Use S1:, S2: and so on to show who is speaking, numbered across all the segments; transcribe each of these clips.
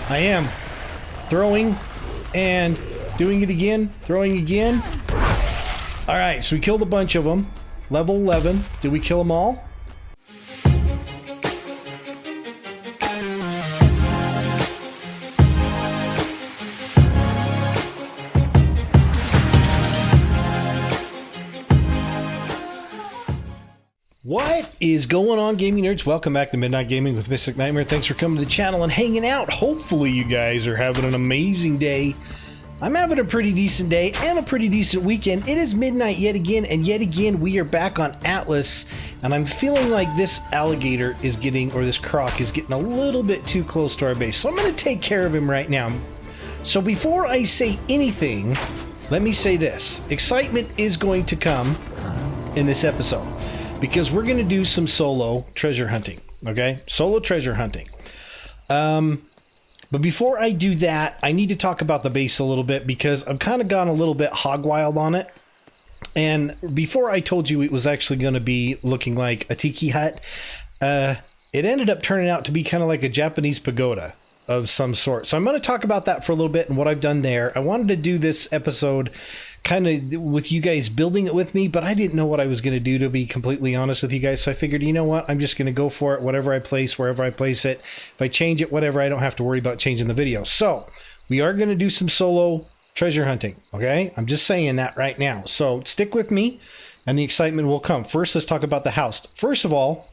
S1: I am. Throwing and doing it again. Throwing again. Alright, so we killed a bunch of them. Level 11. Did we kill them all? What is going on, gaming nerds? Welcome back to Midnight Gaming with Mystic Nightmare. Thanks for coming to the channel and hanging out. Hopefully you guys are having an amazing day. I'm having a pretty decent day and a pretty decent weekend. It is midnight yet again, and yet again we are back on Atlas, and I'm feeling like this alligator is getting, or this croc is getting a little bit too close to our base. So I'm going to take care of him right now. So before I say anything, let me say this. Excitement is going to come in this episode, because we're going to do some solo treasure hunting, okay? Solo treasure hunting. But before I do that, I need to talk about the base a little bit, because I've kind of gone a little bit hog wild on it. And before I told you it was actually going to be looking like a tiki hut, it ended up turning out to be kind of like a Japanese pagoda of some sort. So I'm going to talk about that for a little bit and what I've done there. I wanted to do this episode kind of with you guys building it with me, but I didn't know what I was going to do, to be completely honest with you guys. So I figured, you know what, I'm just going to go for it. Whatever I place, wherever I place it, if I change it, whatever, I don't have to worry about changing the video. So we are going to do some solo treasure hunting, okay? I'm just saying that right now. So stick with me and the excitement will come. First, let's talk about the house. First of all,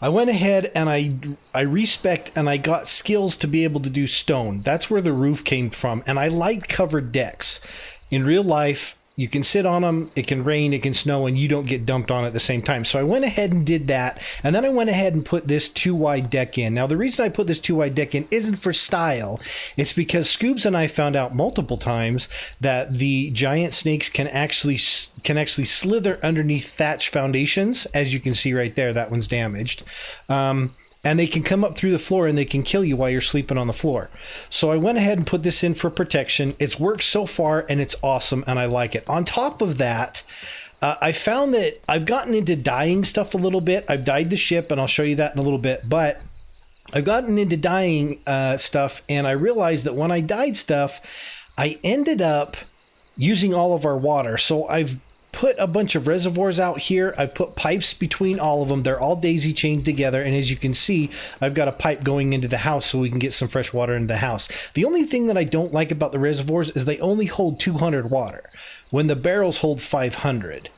S1: I went ahead and I respect and I got skills to be able to do stone. That's where the roof came from. And I like covered decks. In real life, you can sit on them, it can rain, it can snow, and you don't get dumped on at the same time. So I went ahead and did that, and then I went ahead and put this 2-wide deck in. Now, the reason I put this 2-wide deck in isn't for style. It's because Scoobz and I found out multiple times that the giant snakes can actually slither underneath thatch foundations. As you can see right there, that one's damaged. And they can come up through the floor and they can kill you while you're sleeping on the floor. So I went ahead and put this in for protection. It's worked so far and it's awesome and I like it. On top of that, I found that I've gotten into dyeing stuff a little bit. I've dyed the ship and I'll show you that in a little bit. But I've gotten into dyeing stuff, and I realized that when I dyed stuff, I ended up using all of our water. So I've put a bunch of reservoirs out here. I've put pipes between all of them. They're all daisy chained together, and as you can see, I've got a pipe going into the house so we can get some fresh water into the house. The only thing that I don't like about the reservoirs is they only hold 200 water when the barrels hold 500.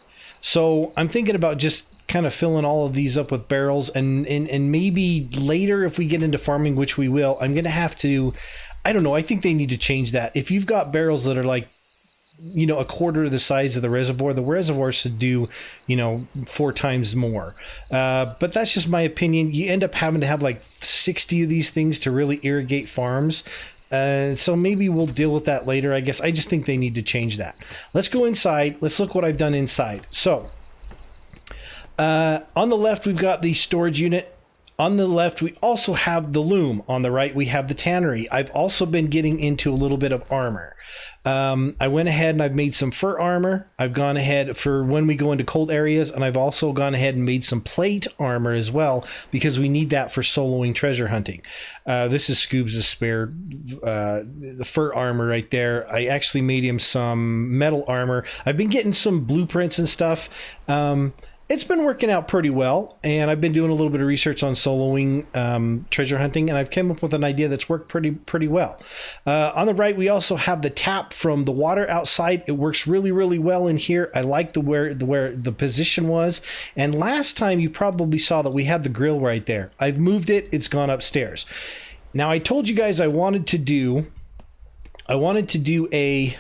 S1: So I'm thinking about just kind of filling all of these up with barrels, and maybe later, if we get into farming, which we will, I'm gonna have to, I don't know, I think they need to change that. If you've got barrels that are like, you know, a quarter of the size of the reservoir should do, you know, 4 times more. But that's just my opinion. You end up having to have like 60 of these things to really irrigate farms. So maybe we'll deal with that later, I guess. I just think they need to change that. Let's go inside. Let's look what I've done inside. So on the left, we've got the storage unit. On the left, we also have the loom. On the right, we have the tannery. I've also been getting into a little bit of armor. I went ahead and I've made some fur armor. I've gone ahead for when we go into cold areas, and I've also gone ahead and made some plate armor as well, because we need that for soloing treasure hunting. This is Scoobz' spare the fur armor right there. I actually made him some metal armor. I've been getting some blueprints and stuff. It's been working out pretty well, and I've been doing a little bit of research on soloing treasure hunting, and I've come up with an idea that's worked pretty well. On the right, we also have the tap from the water outside. It works really well in here. I like where the position was, and last time you probably saw that we had the grill right there. I've moved it. It's gone upstairs. Now I told you guys I wanted to do a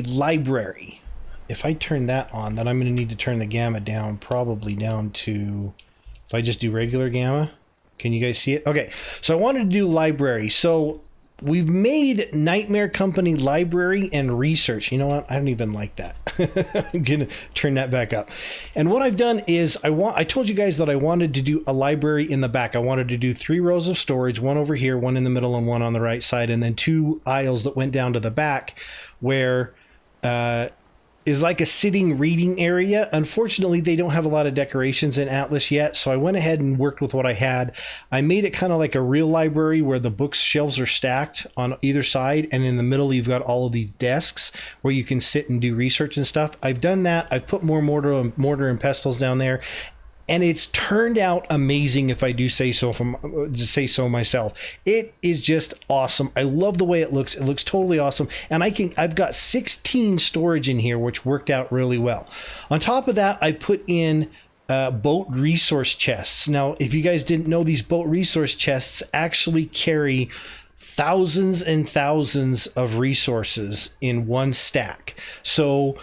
S1: library. If I turn that on, then I'm going to need to turn the gamma down, probably down to, if I just do regular gamma, can you guys see it? Okay, so I wanted to do library. So we've made Nightmare Company library and research. You know what? I don't even like that. I'm going to turn that back up. And what I've done is I told you guys that I wanted to do a library in the back. I wanted to do 3 rows of storage, one over here, one in the middle, and one on the right side, and then 2 aisles that went down to the back where is like a sitting reading area. Unfortunately, they don't have a lot of decorations in Atlas yet, so I went ahead and worked with what I had. I made it kind of like a real library where the bookshelves are stacked on either side, and in the middle you've got all of these desks where you can sit and do research and stuff. I've done that. I've put more mortar and pestles down there, and it's turned out amazing, if I do say so myself. It is just awesome. I love the way it looks. It looks totally awesome. And I've got 16 storage in here, which worked out really well. On top of that, I put in boat resource chests. Now, if you guys didn't know, these boat resource chests actually carry thousands and thousands of resources in one stack. So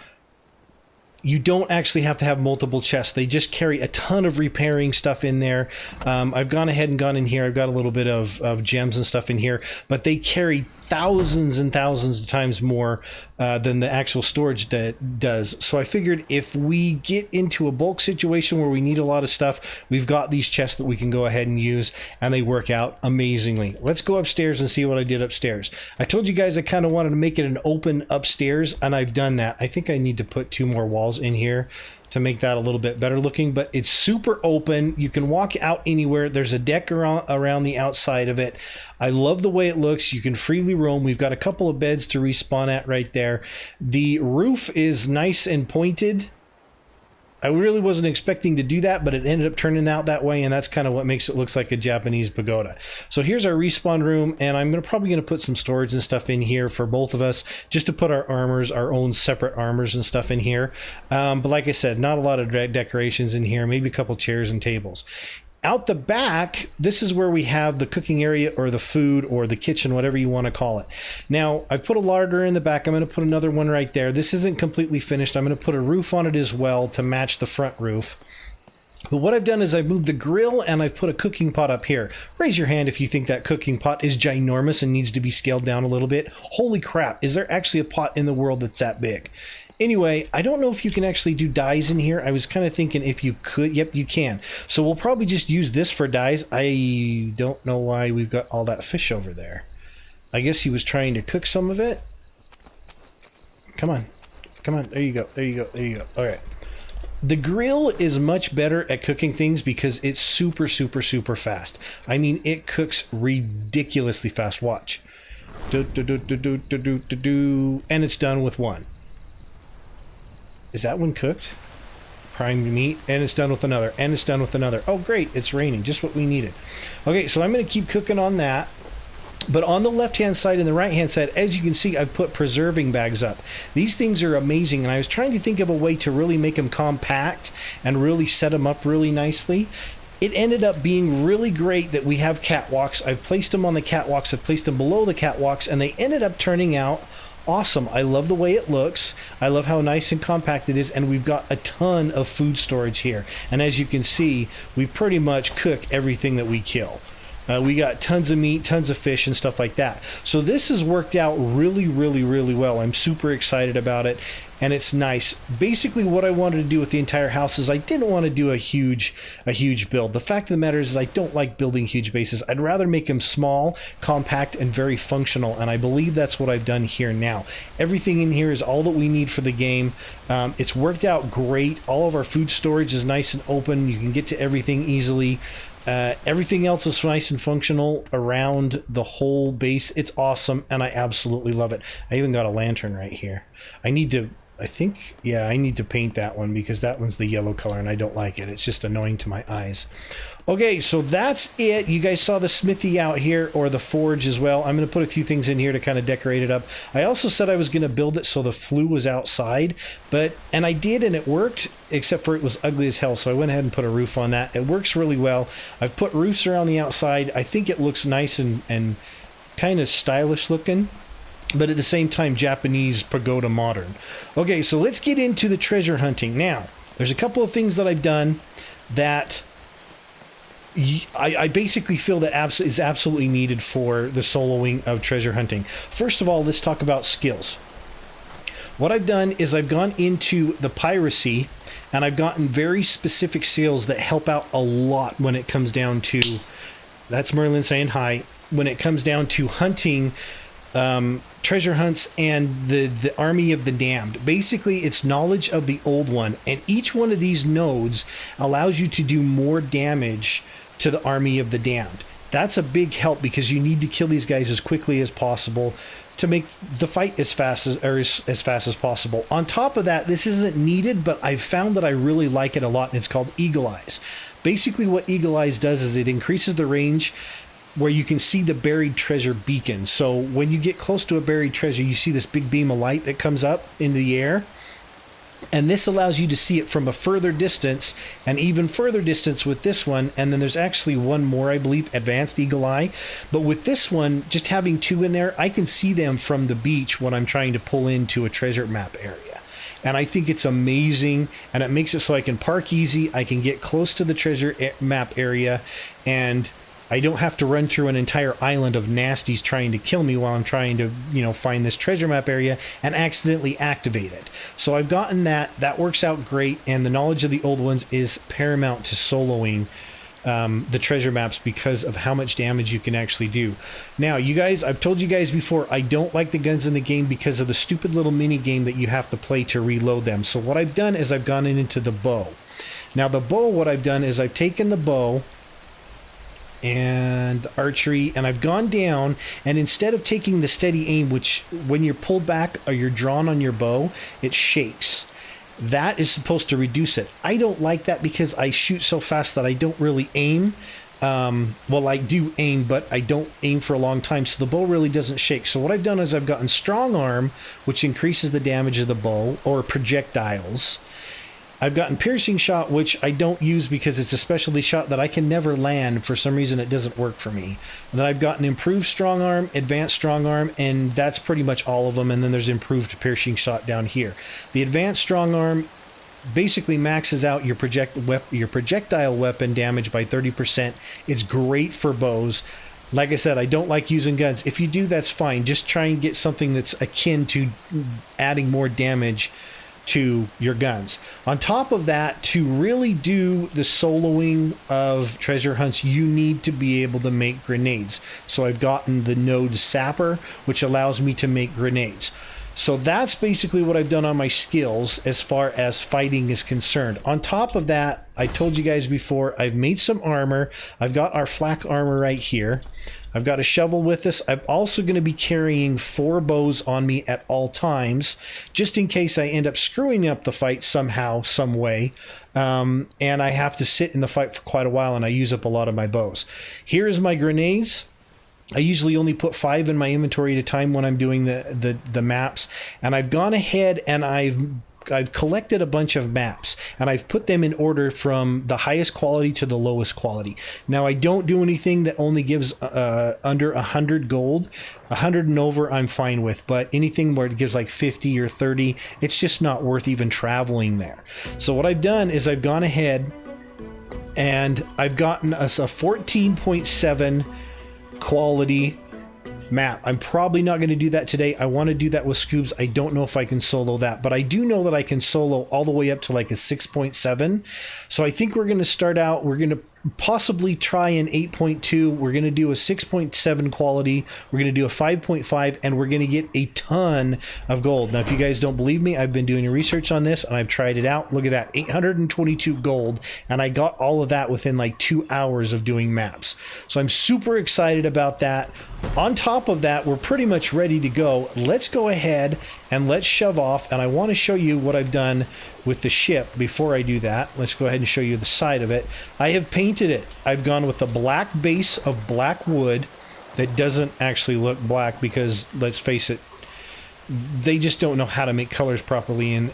S1: you don't actually have to have multiple chests. They just carry a ton of repairing stuff in there. I've gone ahead and gone in here. I've got a little bit of gems and stuff in here, but they carry thousands and thousands of times more than the actual storage does. So I figured if we get into a bulk situation where we need a lot of stuff, we've got these chests that we can go ahead and use, and they work out amazingly. Let's go upstairs and see what I did upstairs. I told you guys I kind of wanted to make it an open upstairs, and I've done that. I think I need to put 2 more walls in here to make that a little bit better looking, but it's super open. You can walk out anywhere. There's a deck around the outside of it. I love the way it looks. You can freely roam. We've got a couple of beds to respawn at right there. The roof is nice and pointed. I really wasn't expecting to do that, but it ended up turning out that way, and that's kind of what makes it look like a Japanese pagoda. So here's our respawn room, and I'm probably going to put some storage and stuff in here for both of us, just to put our armors, our own separate armors and stuff in here. But like I said, not a lot of decorations in here, maybe a couple chairs and tables. Out the back, this is where we have the cooking area, or the food, or the kitchen, whatever you want to call it. Now, I put a larder in the back. I'm going to put another one right there. This isn't completely finished. I'm going to put a roof on it as well to match the front roof. But what I've done is I've moved the grill, and I've put a cooking pot up here. Raise your hand if you think that cooking pot is ginormous and needs to be scaled down a little bit. Holy crap, is there actually a pot in the world that's that big? Anyway, I don't know if you can actually do dyes in here. I was kind of thinking if you could. Yep, you can. So we'll probably just use this for dyes. I don't know why we've got all that fish over there. I guess he was trying to cook some of it. Come on. Come on. There you go. There you go. There you go. All right. The grill is much better at cooking things because it's super, super, super fast. I mean, it cooks ridiculously fast. Watch. And it's done with one. Is that one cooked? Primed meat, and it's done with another, and it's done with another. Oh, great, it's raining, just what we needed. Okay, so I'm going to keep cooking on that. But on the left-hand side and the right-hand side, as you can see, I've put preserving bags up. These things are amazing, and I was trying to think of a way to really make them compact and really set them up really nicely. It ended up being really great that we have catwalks. I've placed them on the catwalks, I've placed them below the catwalks, and they ended up turning out awesome. I love the way it looks. I love how nice and compact it is, and we've got a ton of food storage here. And as you can see, we pretty much cook everything that we kill. We got tons of meat, tons of fish, and stuff like that. So this has worked out really, really, really well. I'm super excited about it, and it's nice. Basically, what I wanted to do with the entire house is I didn't want to do a huge build. The fact of the matter is I don't like building huge bases. I'd rather make them small, compact, and very functional, and I believe that's what I've done here now. Everything in here is all that we need for the game. It's worked out great. All of our food storage is nice and open. You can get to everything easily. Everything else is nice and functional around the whole base. It's awesome, and I absolutely love it. I even got a lantern right here. I need to paint that one because that one's the yellow color and I don't like it. It's just annoying to my eyes. Okay, so that's it. You guys saw the smithy out here, or the forge as well. I'm going to put a few things in here to kind of decorate it up. I also said I was going to build it so the flue was outside, and I did, and it worked, except for it was ugly as hell, so I went ahead and put a roof on that. It works really well. I've put roofs around the outside. I think it looks nice and kind of stylish looking, but at the same time Japanese pagoda modern. Okay, so let's get into the treasure hunting. Now, there's a couple of things that I've done that I basically feel that is absolutely needed for the soloing of treasure hunting. First of all, let's talk about skills. What I've done is I've gone into the piracy, and I've gotten very specific skills that help out a lot when it comes down to, that's Merlin saying hi, when it comes down to hunting treasure hunts and the Army of the Damned. Basically, it's knowledge of the old one, and each one of these nodes allows you to do more damage to the Army of the Damned. That's a big help because you need to kill these guys as quickly as possible to make the fight as fast as possible. On top of that, this isn't needed, but I've found that I really like it a lot, and it's called Eagle Eyes. Basically, what Eagle Eyes does is it increases the range where you can see the buried treasure beacon. So when you get close to a buried treasure, you see this big beam of light that comes up into the air. And this allows you to see it from a further distance, and even further distance with this one. And then there's actually one more, I believe, Advanced Eagle Eye. But with this one, just having two in there, I can see them from the beach when I'm trying to pull into a treasure map area. And I think it's amazing, and it makes it so I can park easy, I can get close to the treasure map area, and I don't have to run through an entire island of nasties trying to kill me while I'm trying to, find this treasure map area and accidentally activate it. So I've gotten that. That works out great, and the knowledge of the old ones is paramount to soloing the treasure maps because of how much damage you can actually do. Now, you guys, I've told you guys before, I don't like the guns in the game because of the stupid little mini game that you have to play to reload them. So what I've done is I've gone into the bow. Now, the bow, what I've done is I've taken the bow and the archery, and I've gone down, and instead of taking the steady aim, which when you're pulled back or you're drawn on your bow, it shakes. That is supposed to reduce it. I don't like that because I shoot so fast that I don't really aim. Well, I do aim, but I don't aim for a long time, so the bow really doesn't shake. So what I've done is I've gotten strong arm, which increases the damage of the bow, or projectiles. I've gotten piercing shot, which I don't use because it's a specialty shot that I can never land. For some reason, it doesn't work for me. And then I've gotten improved strong arm, advanced strong arm, and that's pretty much all of them. And then there's improved piercing shot down here. The advanced strong arm basically maxes out your projectile weapon damage by 30%. It's great for bows. Like I said, I don't like using guns. If you do, that's fine. Just try and get something that's akin to adding more damage to your guns. On top of that, to really do the soloing of treasure hunts, you need to be able to make grenades. So I've gotten the node Sapper, which allows me to make grenades. So that's basically what I've done on my skills as far as fighting is concerned. On top of that, I told you guys before, I've made some armor. I've got our flak armor right here. I've got a shovel with us. I'm also going to be carrying 4 bows on me at all times, just in case I end up screwing up the fight somehow, some way, and I have to sit in the fight for quite a while, and I use up a lot of my bows. Here's my grenades. I usually only put 5 in my inventory at a time when I'm doing the maps, and I've gone ahead and I've collected a bunch of maps, and I've put them in order from the highest quality to the lowest quality. Now, I don't do anything that only gives under 100 gold. 100 and over, I'm fine with, but anything where it gives like 50 or 30, it's just not worth even traveling there. So what I've done is I've gone ahead and I've gotten us a 14.7 quality map. I'm probably not going to do that today. I want to do that with Scoobz. I don't know if I can solo that, but I do know that I can solo all the way up to like a 6.7. So I think we're going to start out, we're going to possibly try an 8.2. We're going to do a 6.7 quality. We're going to do a 5.5, and we're going to get a ton of gold. Now, if you guys don't believe me, I've been doing research on this and I've tried it out. Look at that, 822 gold. And I got all of that within like 2 hours of doing maps. So I'm super excited about that. On top of that, we're pretty much ready to go. Let's go ahead and let's shove off. And I want to show you what I've done with the ship. Before I do that, let's go ahead and show you the side of it. I have painted it. I've gone with the black base of black wood that doesn't actually look black because, let's face it, they just don't know how to make colors properly in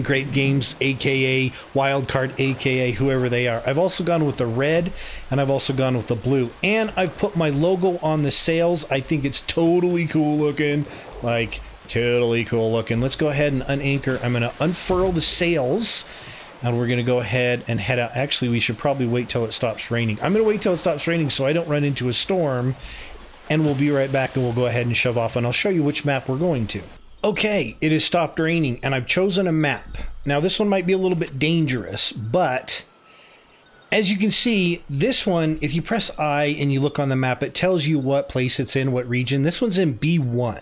S1: great games, aka Wildcard, aka whoever they are. I've also gone with the red, and I've also gone with the blue, and I've put my logo on the sails. I think it's totally cool looking, like totally cool looking. Let's go ahead and unanchor. I'm going to unfurl the sails, and we're going to go ahead and head out. Actually, we should probably wait till it stops raining. I'm going to wait till it stops raining so I don't run into a storm, and we'll be right back, and we'll go ahead and shove off, and I'll show you which map we're going to. Okay, it has stopped raining, and I've chosen a map. Now, this one might be a little bit dangerous, but as you can see, this one, if you press I and you look on the map, it tells you what place it's in, what region. This one's in B1.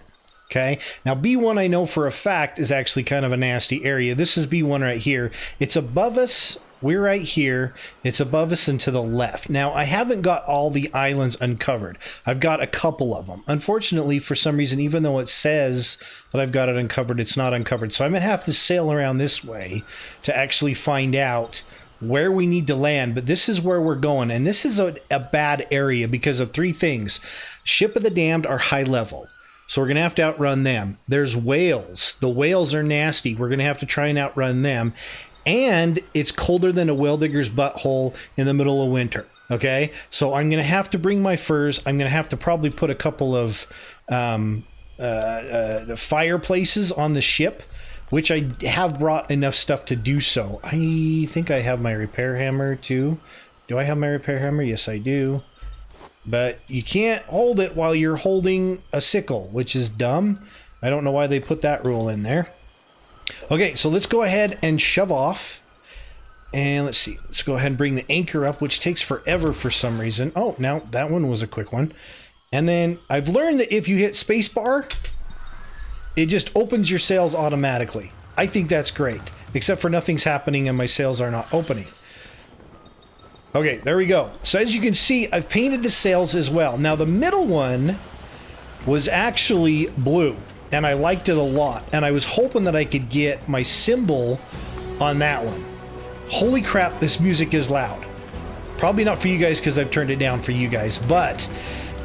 S1: Okay, now B1 I know for a fact is actually kind of a nasty area. This is B1 right here. It's above us. We're right here. It's above us and to the left. Now, I haven't got all the islands uncovered. I've got a couple of them. Unfortunately, for some reason, even though it says that I've got it uncovered, it's not uncovered. So I'm going to have to sail around this way to actually find out where we need to land. But this is where we're going. And this is a bad area because of three things. Ship of the Damned are high level. So we're going to outrun them. There's whales. The whales are nasty. We're going to have to try and outrun them. And it's colder than a well digger's butthole in the middle of winter. Okay, so I'm going to have to bring my furs. I'm going to have to probably put a couple of fireplaces on the ship, which I have brought enough stuff to do so. I think I have my repair hammer too. Do I have my repair hammer? Yes, I do. But you can't hold it while you're holding a sickle, which is dumb. I don't know why they put that rule in there. Okay, so let's go ahead and shove off. And let's see. Let's go ahead and bring the anchor up, which takes forever for some reason. Oh, now that one was a quick one. And then I've learned that if you hit spacebar, it just opens your sails automatically. I think that's great. Except for nothing's happening and my sails are not opening. Okay, there we go. So as you can see, I've painted the sails as well. Now the middle one was actually blue. And I liked it a lot. And I was hoping that I could get my symbol on that one. Holy crap, this music is loud. Probably not for you guys because I've turned it down for you guys. But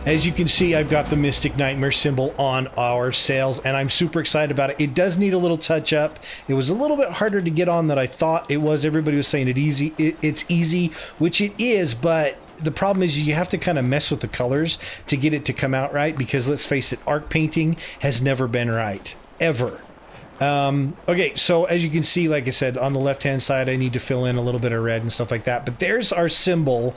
S1: as you can see, I've got the Mystic Nightmare symbol on our sails. And I'm super excited about it. It does need a little touch up. It was a little bit harder to get on than I thought it was. Everybody was saying it's easy, which it is. But the problem is you have to kind of mess with the colors to get it to come out right, because let's face it, Ark painting has never been right, ever. Okay, so as you can see, like I said, on the left-hand side, I need to fill in a little bit of red and stuff like that. But there's our symbol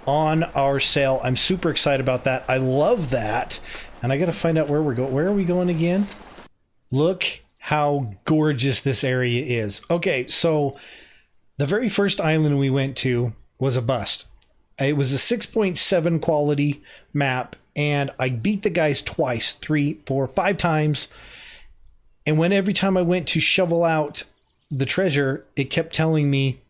S1: on our sail. I'm super excited about that. I love that. And I got to find out where we're going. Where are we going again? Look how gorgeous this area is. Okay, so the very first island we went to was a bust. It was a 6.7 quality map, and I beat the guys twice, 3, 4, 5 times. And when every time I went to shovel out the treasure, it kept telling me,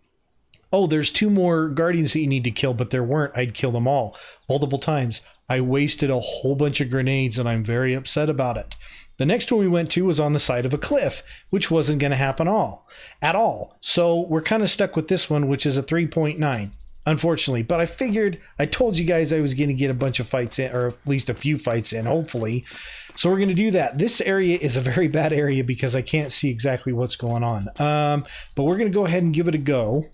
S1: oh, there's 2 more guardians that you need to kill, but there weren't. I'd kill them all multiple times. I wasted a whole bunch of grenades, and I'm very upset about it. The next one we went to was on the side of a cliff, which wasn't going to happen at all. So we're kind of stuck with this one, which is a 3.9. Unfortunately, but I figured, I told you guys I was going to get a bunch of fights in, or at least a few fights in, hopefully. So we're going to do that. This area is a very bad area because I can't see exactly what's going on. But we're going to go ahead and give it a go.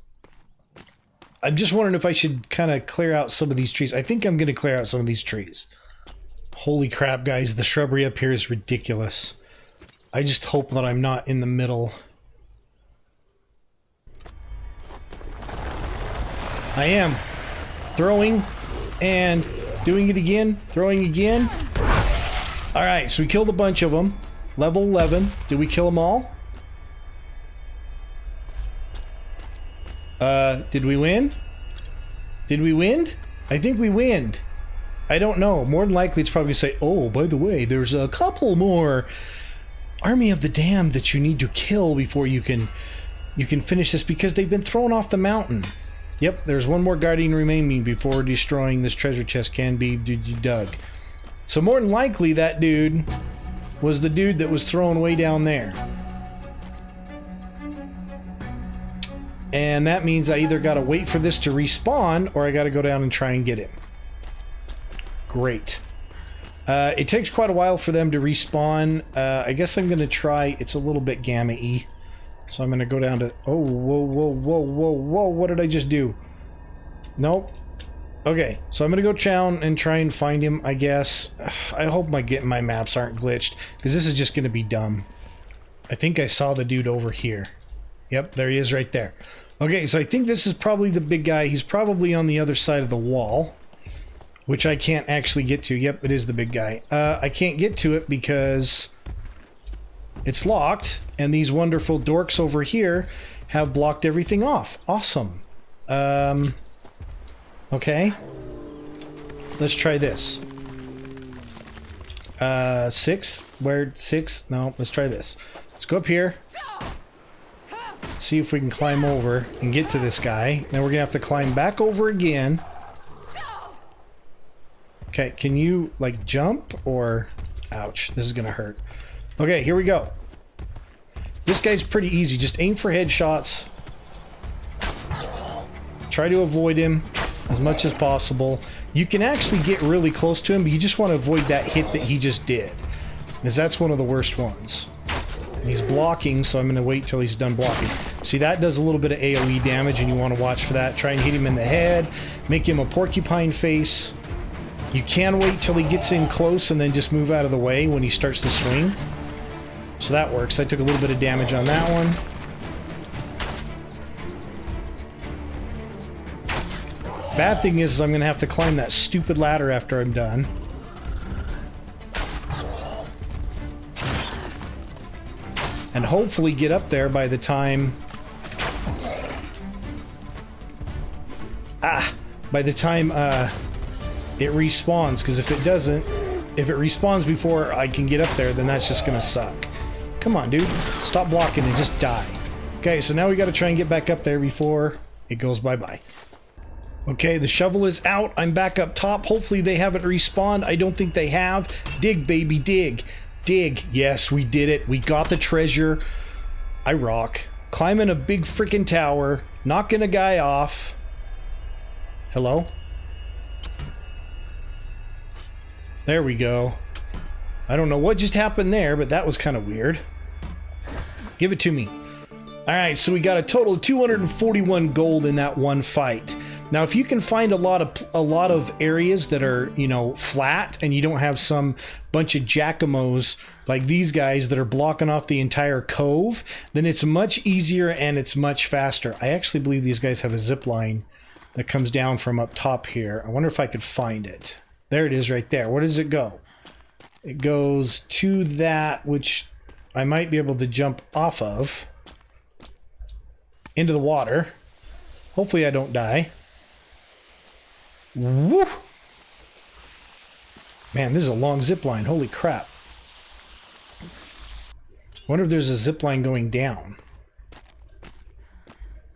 S1: I'm just wondering if I should kind of clear out some of these trees. I think I'm going to clear out some of these trees. Holy crap, guys. The shrubbery up here is ridiculous. I just hope that I'm not in the middle. I am throwing and doing it again, throwing again. All right, so we killed a bunch of them. Level 11. Did we kill them all? Did we win? Did we win? I think we win. I don't know. More than likely, it's probably say, oh, by the way, there's a couple more Army of the Damned that you need to kill before you can finish this, because they've been thrown off the mountain. Yep, there's one more guardian remaining before destroying this treasure chest can be dug. So more than likely that dude was the dude that was thrown way down there. And that means I either gotta wait for this to respawn or I gotta go down and try and get him. Great. It takes quite a while for them to respawn. I guess I'm gonna try, it's a little bit gamma-y. So I'm going to go down to... Oh, whoa, whoa, whoa, whoa, whoa. What did I just do? Nope. Okay, so I'm going to go down and try and find him, I guess. I hope my maps aren't glitched, because this is just going to be dumb. I think I saw the dude over here. Yep, there he is right there. Okay, so I think this is probably the big guy. He's probably on the other side of the wall, which I can't actually get to. Yep, it is the big guy. I can't get to it because... it's locked, and these wonderful dorks over here have blocked everything off. Awesome. Okay. Let's try this. 6? Where? 6? No, let's try this. Let's go up here. See if we can climb over and get to this guy. Then we're gonna have to climb back over again. Okay, can you, like, jump or... Ouch, this is gonna hurt. Okay, here we go. This guy's pretty easy. Just aim for headshots. Try to avoid him as much as possible. You can actually get really close to him, but you just want to avoid that hit that he just did, because that's one of the worst ones. He's blocking, so I'm going to wait till he's done blocking. See, that does a little bit of AoE damage, and you want to watch for that. Try and hit him in the head, make him a porcupine face. You can wait till he gets in close and then just move out of the way when he starts to swing. So that works. I took a little bit of damage on that one. Bad thing is I'm going to have to climb that stupid ladder after I'm done. And hopefully get up there by the time... By the time it respawns, because if it doesn't, if it respawns before I can get up there, then that's just going to suck. Come on, dude. Stop blocking and just die. Okay, so now we got to try and get back up there before it goes bye-bye. Okay, the shovel is out. I'm back up top. Hopefully they haven't respawned. I don't think they have. Dig, baby, dig. Dig. Yes, we did it. We got the treasure. I rock. Climbing a big freaking tower. Knocking a guy off. Hello? There we go. I don't know what just happened there, but that was kind of weird. Give it to me. Alright, so we got a total of 241 gold in that one fight. Now, if you can find a lot of areas that are, you know, flat, and you don't have some bunch of Jacamos like these guys that are blocking off the entire cove, then it's much easier and it's much faster. I actually believe these guys have a zip line that comes down from up top here. I wonder if I could find it. There it is right there. Where does it go? It goes to that, which I might be able to jump off of into the water. Hopefully I don't die. Woo! Man, this is a long zip line. Holy crap. I wonder if there's a zip line going down.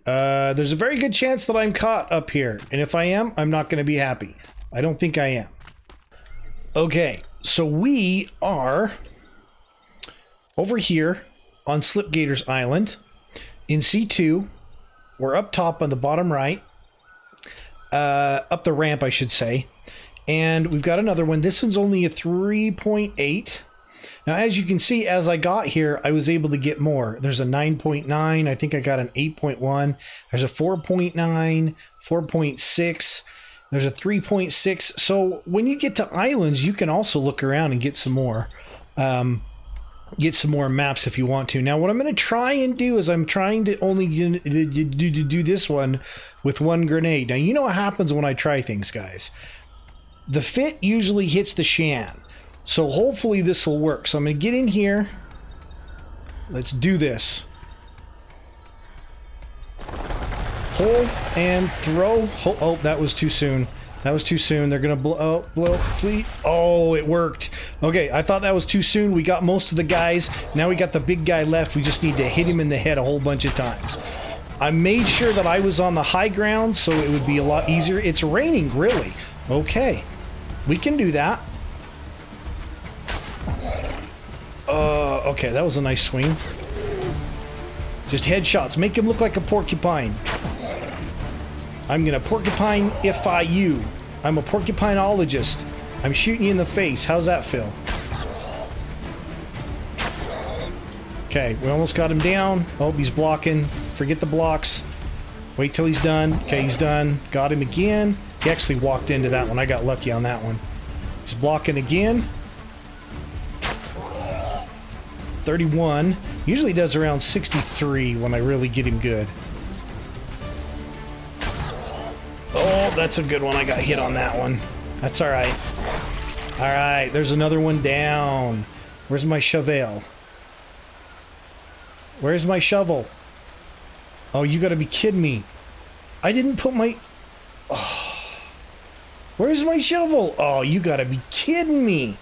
S1: There's a very good chance that I'm caught up here. And if I am, I'm not going to be happy. I don't think I am. Okay, so we are over here on Slipgator's Island in C2. We're up top on the bottom right. Up the ramp, I should say. And we've got another one. This one's only a 3.8. Now, as you can see, as I got here, I was able to get more. There's a 9.9. I think I got an 8.1. There's a 4.9, 4.6. There's a 3.6. So when you get to islands, you can also look around and get some more. Get some more maps if you want to. Now, what I'm going to try and do is I'm trying to only do this one with one grenade. Now, you know what happens when I try things, guys. The fit usually hits the shan. So hopefully this will work. So I'm going to get in here. Let's do this. Hold and throw. Oh, that was too soon. That was too soon. They're going to blow, please. Oh, it worked. Okay, I thought that was too soon. We got most of the guys. Now we got the big guy left. We just need to hit him in the head a whole bunch of times. I made sure that I was on the high ground so it would be a lot easier. It's raining, really. Okay, we can do that. Okay, that was a nice swing. Just headshots. Make him look like a porcupine. I'm gonna porcupine-ify you. I'm a porcupinologist. I'm shooting you in the face. How's that feel? Okay, we almost got him down. Oh, he's blocking. Forget the blocks. Wait till he's done. Okay, he's done. Got him again. He actually walked into that one. I got lucky on that one. He's blocking again. 31. Usually does around 63 when I really get him good. Oh, that's a good one. I got hit on that one. That's all right. All right, there's another one down. Where's my shovel? Where's my shovel? Oh, you gotta be kidding me. I didn't put my... Oh. Where's my shovel? Oh, you gotta be kidding me.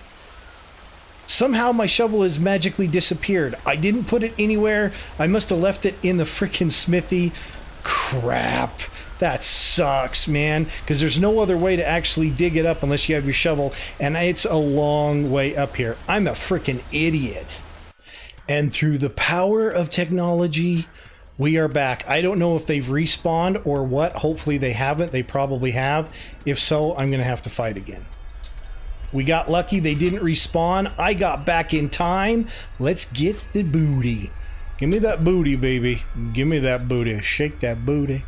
S1: Somehow my shovel has magically disappeared. I didn't put it anywhere. I must have left it in the frickin' smithy. Crap. That sucks, man. Because there's no other way to actually dig it up unless you have your shovel. And it's a long way up here. I'm a frickin' idiot. And through the power of technology, we are back. I don't know if they've respawned or what. Hopefully they haven't. They probably have. If so, I'm going to have to fight again. We got lucky. They didn't respawn. I got back in time. Let's get the booty. Give me that booty, baby. Give me that booty. Shake that booty.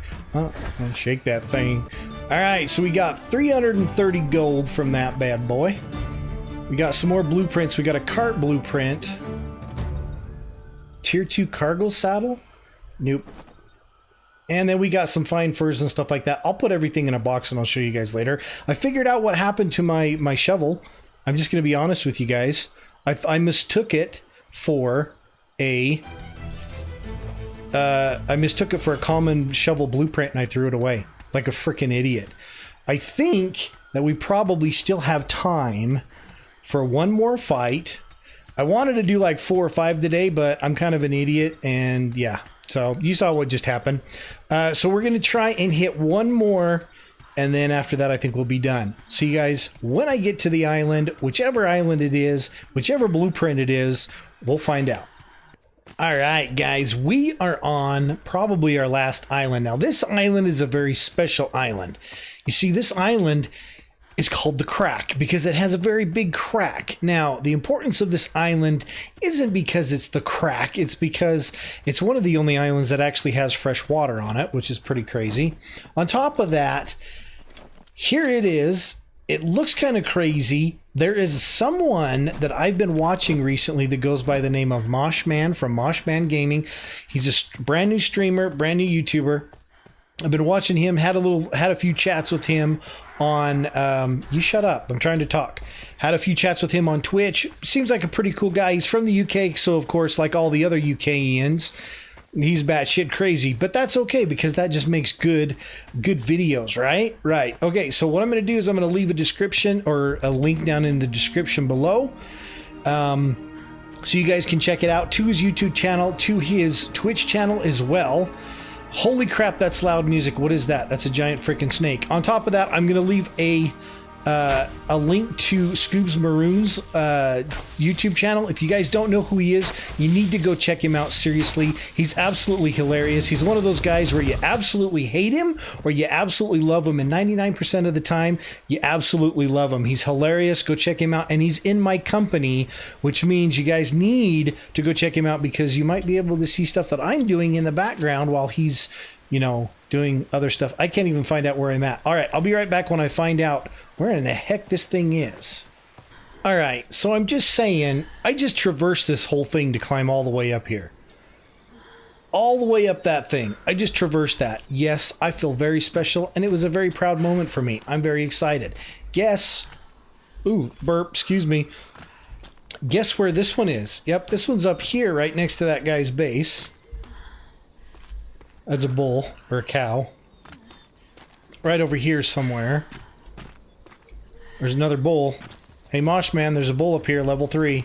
S1: Shake that thing. All right, so we got 330 gold from that bad boy. We got some more blueprints. We got a cart blueprint. Tier 2 cargo saddle? Nope. And then we got some fine furs and stuff like that. I'll put everything in a box and I'll show you guys later. I figured out what happened to my shovel. I'm just going to be honest with you guys. I mistook it for a... I mistook it for a common shovel blueprint and I threw it away. Like a freaking idiot. I think that we probably still have time for one more fight. I wanted to do like 4 or 5 today, but I'm kind of an idiot and yeah. So you saw what just happened. So we're going to try and hit one more, and then after that I think we'll be done. So you guys, when I get to the island, whichever island it is, whichever blueprint it is, we'll find out. All right, guys, we are on probably our last island. Now, this island is a very special island. You see, this island is called the Crack because it has a very big crack. Now, the importance of this island isn't because it's the crack. It's because it's one of the only islands that actually has fresh water on it, which is pretty crazy. On top of that, here it is. It looks kind of crazy. There is someone that I've been watching recently that goes by the name of Moshman from Moshman Gaming. He's a brand new streamer, brand new YouTuber. I've been watching him, had a few chats with him on, you shut up, I'm trying to talk. Had a few chats with him on Twitch. Seems like a pretty cool guy. He's from the UK, so of course, like all the other UKians, he's batshit crazy. But that's okay, because that just makes good videos, right? Right. Okay, so what I'm going to do is I'm going to leave a description or a link down in the description below. So you guys can check it out, to his YouTube channel, to his Twitch channel as well. Holy crap, that's loud music. What is that? That's a giant freaking snake. On top of that, I'm going to leave a link to Scoobz Moroon's YouTube channel. If you guys don't know who he is, you need to go check him out, seriously. He's absolutely hilarious. He's one of those guys where you absolutely hate him or you absolutely love him, and 99% of the time, you absolutely love him. He's hilarious. Go check him out, and he's in my company, which means you guys need to go check him out because you might be able to see stuff that I'm doing in the background while he's, you know, doing other stuff. I can't even find out where I'm at. All right, I'll be right back when I find out where in the heck this thing is. All right, so I'm just saying, I just traversed this whole thing to climb all the way up here. All the way up that thing. I just traversed that. Yes, I feel very special, and it was a very proud moment for me. I'm very excited. Guess, ooh, burp, excuse me. Guess where this one is? Yep, this one's up here right next to that guy's base. That's a bull, or a cow. Right over here somewhere. There's another bull. Hey, Moshman, there's a bull up here, level 3.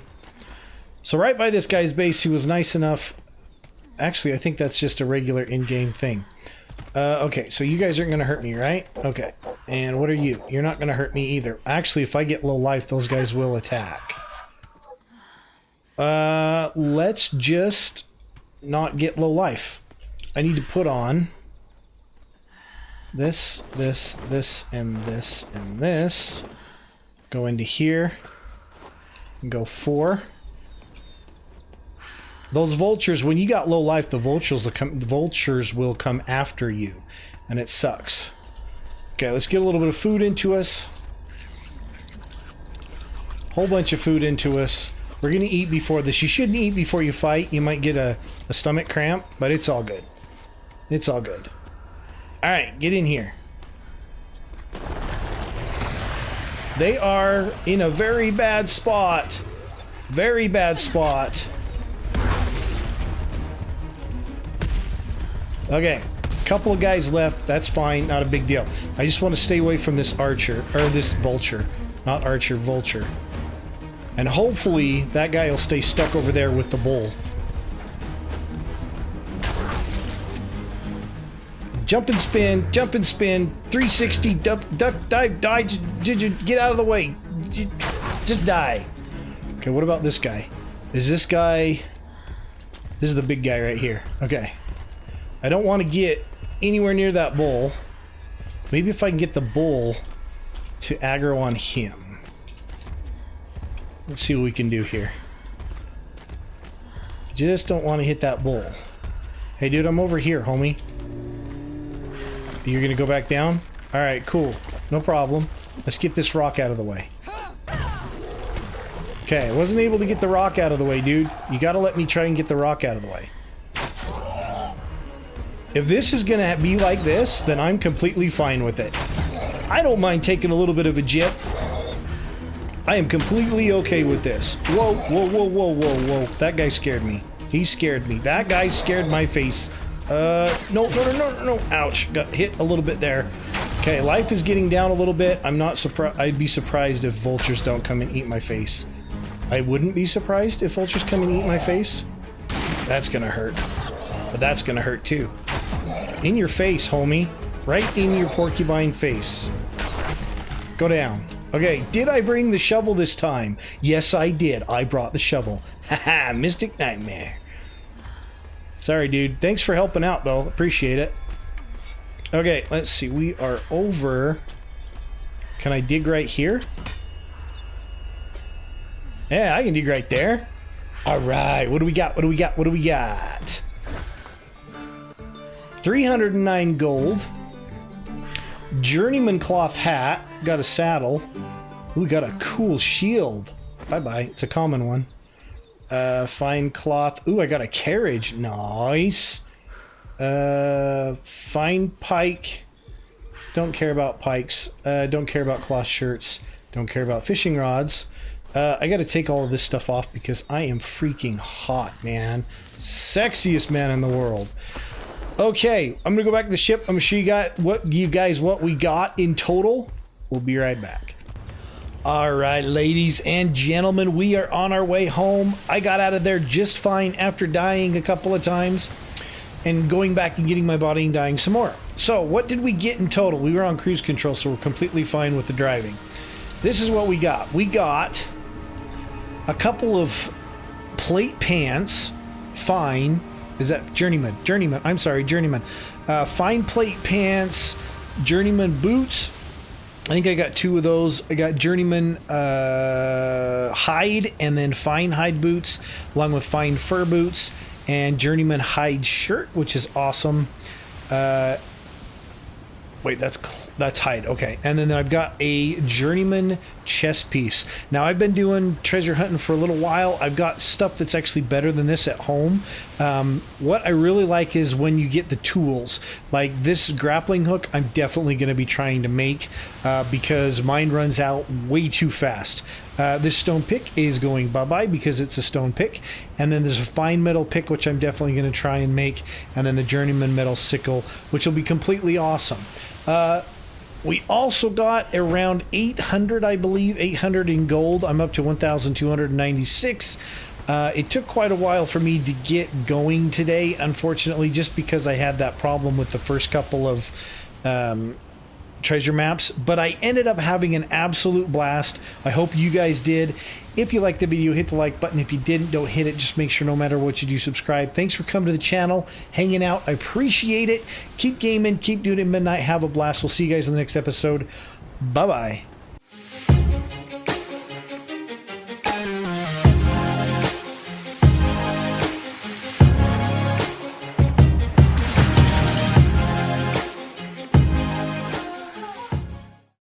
S1: So right by this guy's base, he was nice enough... Actually, I think that's just a regular in-game thing. Okay, so you guys aren't going to hurt me, right? Okay. And what are you? You're not going to hurt me either. Actually, if I get low life, those guys will attack. Let's just not get low life. I need to put on this, this, this, and this, and this. Go into here. And go 4. Those vultures, when you got low life, the vultures will come after you. And it sucks. Okay, let's get a little bit of food into us. Whole bunch of food into us. We're going to eat before this. You shouldn't eat before you fight. You might get a stomach cramp, but it's all good. It's all good. Alright, get in here. They are in a very bad spot. Very bad spot. Okay. Couple of guys left. That's fine. Not a big deal. I just want to stay away from this archer, or this vulture. Not archer, vulture. And hopefully that guy will stay stuck over there with the bull. Jump and spin, 360, duck, dive, get out of the way. Just die. Okay, what about this guy? Is this guy... This is the big guy right here. Okay. I don't want to get anywhere near that bull. Maybe if I can get the bull to aggro on him. Let's see what we can do here. Just don't want to hit that bull. Hey dude, I'm over here, homie. You're gonna go back down? Alright, cool. No problem. Let's get this rock out of the way. Okay, I wasn't able to get the rock out of the way, dude. You gotta let me try and get the rock out of the way. If this is gonna be like this, then I'm completely fine with it. I don't mind taking a little bit of a jip. I am completely okay with this. Whoa, whoa, whoa, whoa, whoa, whoa. That guy scared me. He scared me. That guy scared my face. No. Ouch. Got hit a little bit there. Okay, life is getting down a little bit. I'm not surprised. I'd be surprised if vultures don't come and eat my face. I wouldn't be surprised if vultures come and eat my face. That's gonna hurt. But that's gonna hurt too. In your face, homie. Right in your porcupine face. Go down. Okay, did I bring the shovel this time? Yes, I did. I brought the shovel. Haha, Mystic Nightmare. Sorry, dude. Thanks for helping out, though. Appreciate it. Okay, let's see. We are over... Can I dig right here? Yeah, I can dig right there. Alright, what do we got? What do we got? What do we got? 309 gold. Journeyman cloth hat. Got a saddle. We got a cool shield. Bye-bye. It's a common one. Fine cloth. Ooh, I got a carriage. Nice. Fine pike. Don't care about pikes. Don't care about cloth shirts. Don't care about fishing rods. I gotta take all of this stuff off because I am freaking hot, man. Sexiest man in the world. Okay, I'm gonna go back to the ship. I'm gonna show you guys what we got in total. We'll be right back. Alright, ladies and gentlemen, we are on our way home. I got out of there just fine after dying a couple of times and going back and getting my body and dying some more. So, what did we get in total? We were on cruise control, so we're completely fine with the driving. This is what we got. We got a couple of plate pants, fine. Is that Journeyman? Journeyman. I'm sorry, Journeyman. Fine plate pants, Journeyman boots. I think I got two of those. I got Journeyman hide and then fine hide boots, along with fine fur boots and Journeyman hide shirt, which is awesome. Wait, that's hide. Okay, and then I've got a Journeyman chest piece. Now I've been doing treasure hunting for a little while. I've got stuff that's actually better than this at home. What I really like is when you get the tools, like this grappling hook. I'm definitely going to be trying to make because mine runs out way too fast. This stone pick is going bye-bye because it's a stone pick, and then there's a fine metal pick which I'm definitely going to try and make, and then the Journeyman metal sickle, which will be completely awesome. We also got around 800, I believe, 800 in gold. I'm up to 1,296. It took quite a while for me to get going today, unfortunately, just because I had that problem with the first couple of treasure maps, but I ended up having an absolute blast. I hope you guys did. If you liked the video, hit the like button. If you didn't, don't hit it. Just make sure no matter what you do, subscribe. Thanks for coming to the channel, hanging out. I appreciate it. Keep gaming, keep doing it at midnight. Have a blast. We'll see you guys in the next episode. Bye-bye.